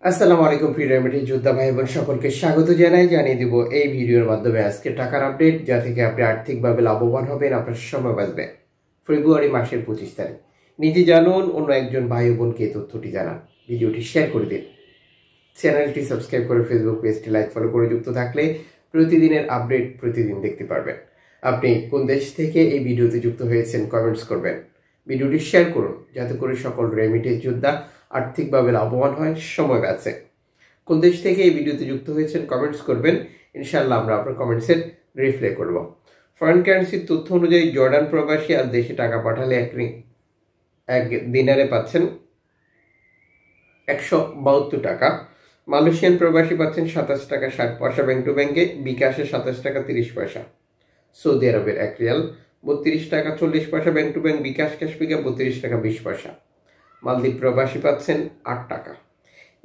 আসসালামু আলাইকুম প্রিয় রেমিটেন্স যোদ্ধা ভাই বোন সকলকে স্বাগত জানিয়ে দিব এই ভিডিওর মাধ্যমে আজকে টাকার আপডেট, যা থেকে আপনি আর্থিকভাবে লাভবান হবেন, আপনার সময় বাঁচবে। ফেব্রুয়ারি মাসের 25 তারিখ। নিজে জানুন, অন্য একজন ভাই বোনকে এই তথ্যটি জানান। ভিডিওটি শেয়ার করে দিন, চ্যানেলটি সাবস্ক্রাইব করে ফেসবুক পেজটি লাইক ফলো করে যুক্ত থাকলে প্রতিদিনের আপডেট প্রতিদিন দেখতে পারবেন। আপনি কোন দেশ থেকে এই ভিডিওতে যুক্ত হয়েছেন কমেন্টস করবেন। ভিডিওটি শেয়ার করুন যাতে করে সকল রেমিটেন্স যোদ্ধা আর্থিকভাবে লাভবান হয়, সময় বাঁচে। কোন দেশ থেকে এই ভিডিওতে যুক্ত হয়েছেন কমেন্টস করবেন, ইনশাআল্লাহ আমরা আপনার কমেন্টসের রিপ্লাই করব। ফরেন কারেন্সির তথ্য অনুযায়ী জর্ডান প্রবাসী আজ দেশে টাকা পাঠালে এক দিনারে পাচ্ছেন 172 টাকা। মালয়েশিয়ান প্রবাসী পাচ্ছেন 27 টাকা 60 পয়সা ব্যাংক টু ব্যাংকে, বিকাশে 27 টাকা 30 পয়সা। সৌদি আরবের 1 রিয়াল 32 টাকা 40 পয়সা bank to bank, bKash cash pickup 32 টাকা 20 পয়সা। মালদ্বীপ প্রবাসী পাচ্ছেন 8 টাকা।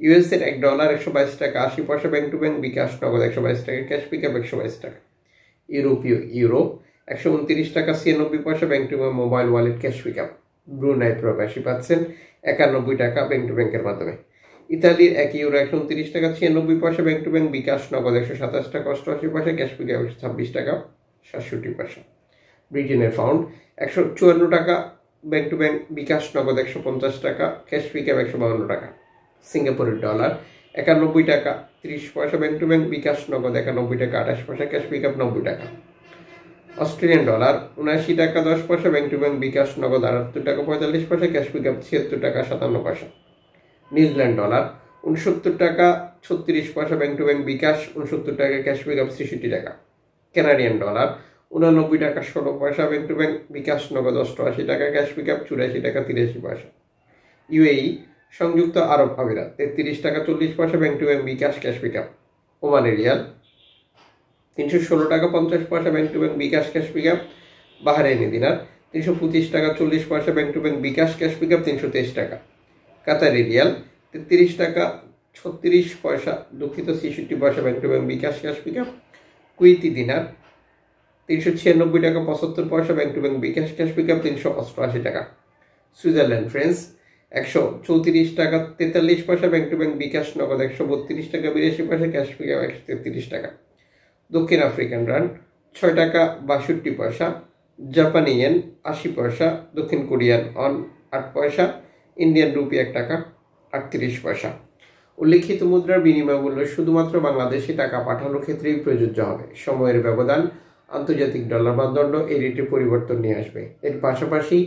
ইউএসের $1 122 টাকা 80 পয়সা ব্যাংক টু ব্যাংক, বিকাশ নগদ 122 টাকা, ক্যাশ পিকআপ 122 টাকা। ইউরোপীয় ইউরো 129 টাকা 96 পয়সা bank to bank, mobile wallet cash pickup. Brunei প্রবাসী পাচ্ছেন 91 টাকা ব্যাংক টু ব্যাংকের মাধ্যমে। ইতালির 1 ইউরো 129 টাকা 96 পয়সা ব্যাংক টু ব্যাংক, বিকাশ নগদ 127 টাকা 88 পয়সা, ক্যাশ পিকআপ 126 টাকা 67 পয়সা। ব্রিটেনের পাউন্ড 154 টাকা ব্যাংক টু ব্যাংক, বিকাশ নগদ 150 টাকা, ক্যাশ পিকআপ 152 টাকা। সিঙ্গাপুরের ডলার 91 টাকা 30 পয়সা ব্যাংক টু ব্যাংক, বিকাশ নগদ 91 টাকা 28 পয়সা, ক্যাশ পিকআপ 90 টাকা। অস্ট্রেলিয়ান ডলার 79 টাকা 10 পয়সা ব্যাংক টু ব্যাংক, বিকাশ নগদ 78 টাকা 45 পয়সা, ক্যাশ পিকআপ 76 টাকা 57 পয়সা। নিউজিল্যান্ড ডলার 69 টাকা 36 পয়সা ব্যাংক টু ব্যাংক, বিকাশ 69 টাকা, ক্যাশ পিকআপ 63 টাকা। কানাডিয়ান ডলার 89 টাকা 16 পয়সা ব্যাংক টু ব্যাংক, বিকাশ নগদ 88 টাকা, ক্যাশ পিকআপ 84 টাকা 83 পয়সা। ইউএই সংযুক্ত আরব আমিরাত 33 টাকা 40 পয়সা bank to bank, bKash cash pickup. ওমানের রিয়াল 316 টাকা 50 পয়সা bank to bank, bKash cash pickup. বাহরাইনি দিনার 325 টাকা 40 পয়সা bank to bank, bKash cash pickup 323 টাকা। কাতারি রিয়াল 33 টাকা 36 পয়সা 63 পয়সা bank to bank, bKash cash pickup. Kuwaiti dinar 396 টাকা 75 পয়সা bank to bank, bKash cash pickup 388 টাকা। সুইজারল্যান্ড ফ্রান্স 134 টাকা 43 পয়সা ব্যাংক টু ব্যাংক, বিকাশ নগদ 132 টাকা 82 পয়সা, ক্যাশ পিকআপ 133 টাকা। দক্ষিণ আফ্রিকান রান 6 টাকা 62 পয়সা। জাপানি ইয়েন 80 পয়সা। দক্ষিণ কোরিয়ান অন 8 পয়সা। ইন্ডিয়ান রুপি 1 টাকা 38 পয়সা। উল্লিখিত মুদ্রার বিনিময় মূল্য শুধুমাত্র বাংলাদেশে টাকা পাঠানোর ক্ষেত্রেই প্রযোজ্য হবে। সময়ের ব্যবধান, আন্তর্জাতিক ডলার মানদণ্ড এই রেটে পরিবর্তন নিয়ে আসবে। এর পাশাপাশি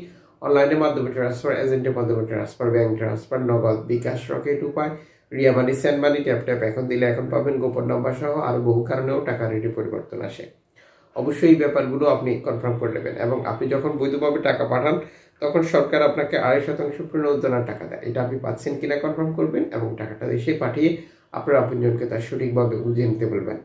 অনলাইনের মাধ্যমে ট্রান্সফার, এজেন্টের মাধ্যমে ট্রান্সফার, ব্যাংক ট্রান্সফার, নগদ, বিকাশ, রকেট উপায়, রিয়া মানি, সেন্ড মানি, ট্যাপ এখন দিলে এখন পাবেন, গোপন নাম্বার সহ আরও বহু কারণেও টাকা রেটে পরিবর্তন আসে। অবশ্যই এই ব্যাপারগুলো আপনি কনফার্ম করে নেবেন, এবং আপনি যখন বৈধভাবে টাকা পাঠান তখন সরকার আপনাকে 2.5% প্রণোদনার টাকা দেয়। এটা আপনি পাচ্ছেন কিনা কনফার্ম করবেন, এবং টাকাটা দেশে পাঠিয়ে আপনার আপনজনকে তার সঠিকভাবে বুঝিয়ে নিতে বলবেন।